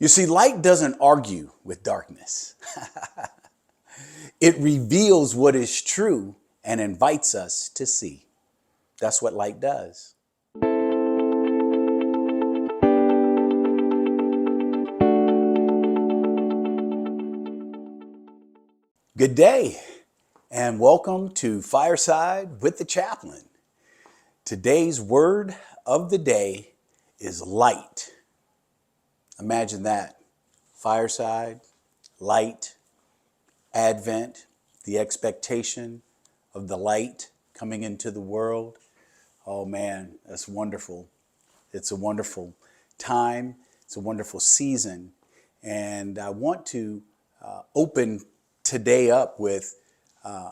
You see, light doesn't argue with darkness. It reveals what is true and invites us to see. That's what light does. Good day, and welcome to Fireside with the Chaplain. Today's word of the day is light. Imagine that. Fireside, light, Advent, the expectation of the light coming into the world. Oh man, that's wonderful. It's a wonderful time. It's a wonderful season. And I want to open today up with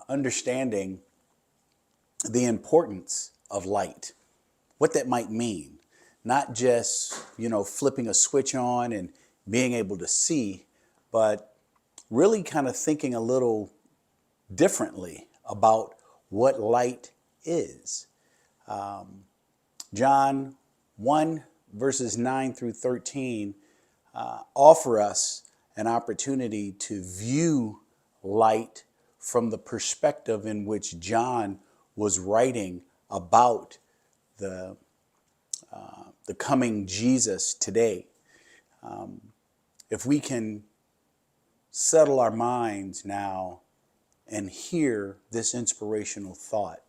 understanding the importance of light, what that might mean. Not just, flipping a switch on and being able to see, but really kind of thinking a little differently about what light is. John 1 verses 9 through 13 offer us an opportunity to view light from the perspective in which John was writing about the coming Jesus today. If we can settle our minds now and hear this inspirational thought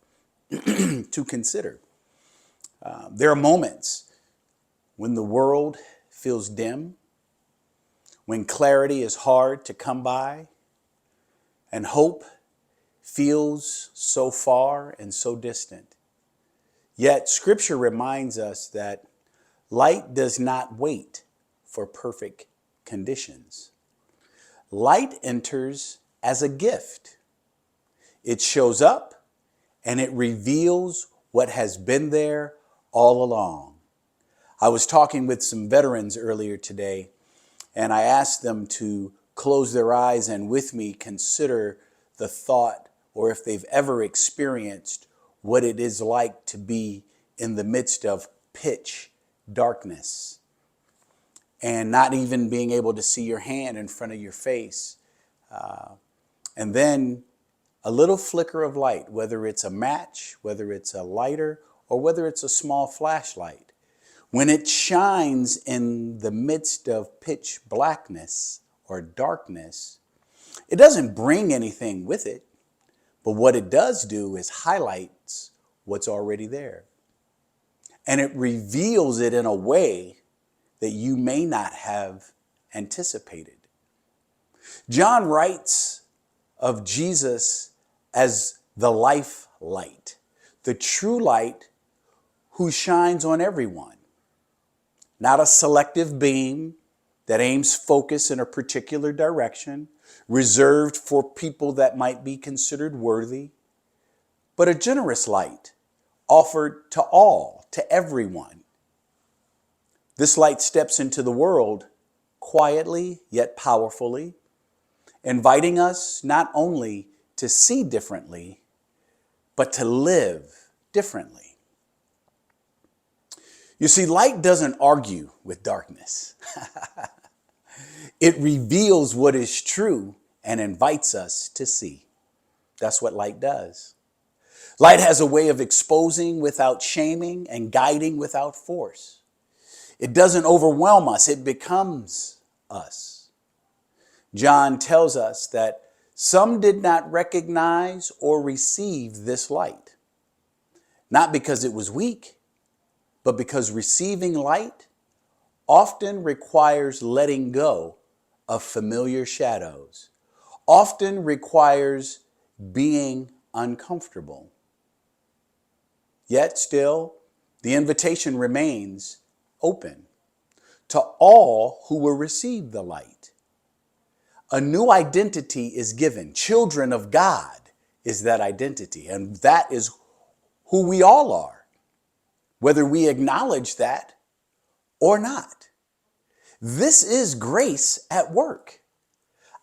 to consider. There are moments when the world feels dim, when clarity is hard to come by, and hope feels so far and so distant. Yet Scripture reminds us that light does not wait for perfect conditions. Light enters as a gift. It shows up and it reveals what has been there all along. I was talking with some veterans earlier today, and I asked them to close their eyes and with me consider the thought, or if they've ever experienced what it is like to be in the midst of pitch darkness and not even being able to see your hand in front of your face. And then a little flicker of light, whether it's a match, whether it's a lighter, or whether it's a small flashlight. When it shines in the midst of pitch blackness or darkness, it doesn't bring anything with it, but what it does do is highlights what's already there. And it reveals it in a way that you may not have anticipated. John writes of Jesus as the life light, the true light who shines on everyone. Not a selective beam that aims focus in a particular direction, reserved for people that might be considered worthy, but a generous light offered to all, to everyone. This light steps into the world quietly yet powerfully, inviting us not only to see differently, but to live differently. You see, light doesn't argue with darkness. It reveals what is true and invites us to see. That's what light does. Light has a way of exposing without shaming and guiding without force. It doesn't overwhelm us, it becomes us. John tells us that some did not recognize or receive this light, not because it was weak, but because receiving light often requires letting go of familiar shadows, often requires being uncomfortable. Yet still, the invitation remains open to all who will receive the light. A new identity is given. Children of God is that identity, and that is who we all are, whether we acknowledge that or not. This is grace at work.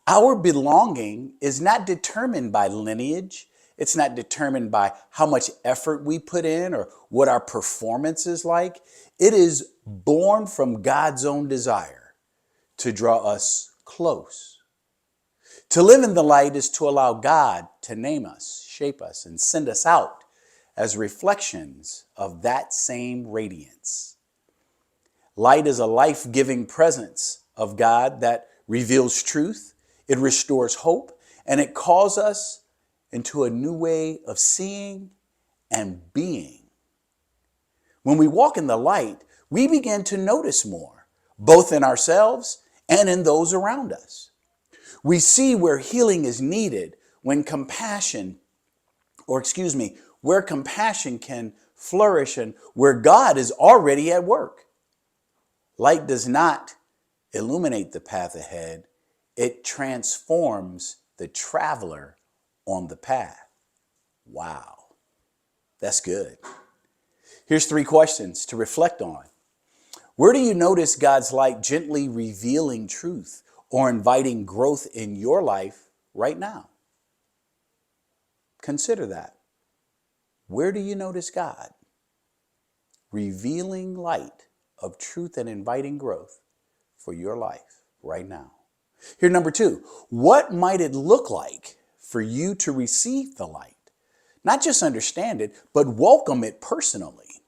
Our belonging is not determined by lineage. It's not determined by how much effort we put in or what our performance is like. It is born from God's own desire to draw us close. To live in the light is to allow God to name us, shape us, and send us out as reflections of that same radiance. Light is a life-giving presence of God that reveals truth, it restores hope, and it calls us into a new way of seeing and being. When we walk in the light, we begin to notice more, both in ourselves and in those around us. We see where healing is needed, where compassion can flourish and where God is already at work. Light does not illuminate the path ahead. It transforms the traveler on the path. Wow, that's good. Here's 3 questions to reflect on. Where do you notice God's light gently revealing truth or inviting growth in your life right now? Consider that. Where do you notice God revealing light of truth and inviting growth for your life right now? Here, number 2, what might it look like for you to receive the light? Not just understand it, but welcome it personally.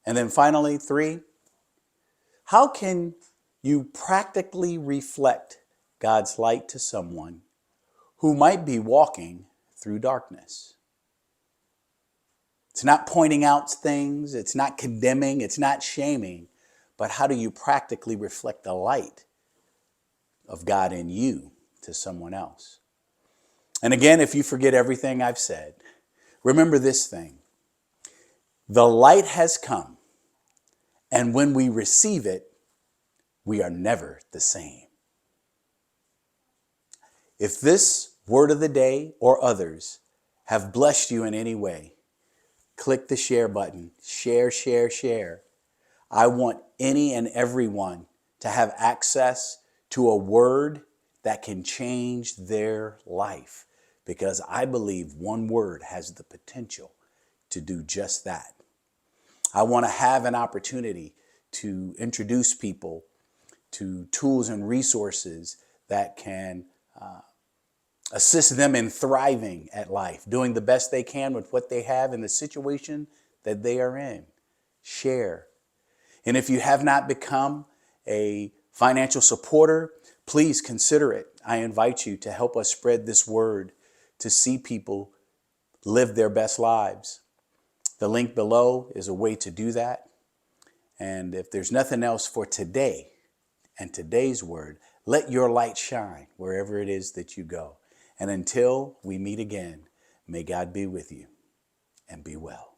And then finally, 3, how can you practically reflect God's light to someone who might be walking through darkness? It's not pointing out things, it's not condemning, it's not shaming, but how do you practically reflect the light of God in you to someone else? And again, if you forget everything I've said, remember this thing. The light has come, and when we receive it, we are never the same. If this word of the day or others have blessed you in any way, click the share button. Share, share, share. I want any and everyone to have access to a word that can change their life, because I believe one word has the potential to do just that. I want to have an opportunity to introduce people to tools and resources that can assist them in thriving at life, doing the best they can with what they have in the situation that they are in. Share. And if you have not become a financial supporter, please consider it. I invite you to help us spread this word to see people live their best lives. The link below is a way to do that. And if there's nothing else for today and today's word, let your light shine wherever it is that you go. And until we meet again, may God be with you and be well.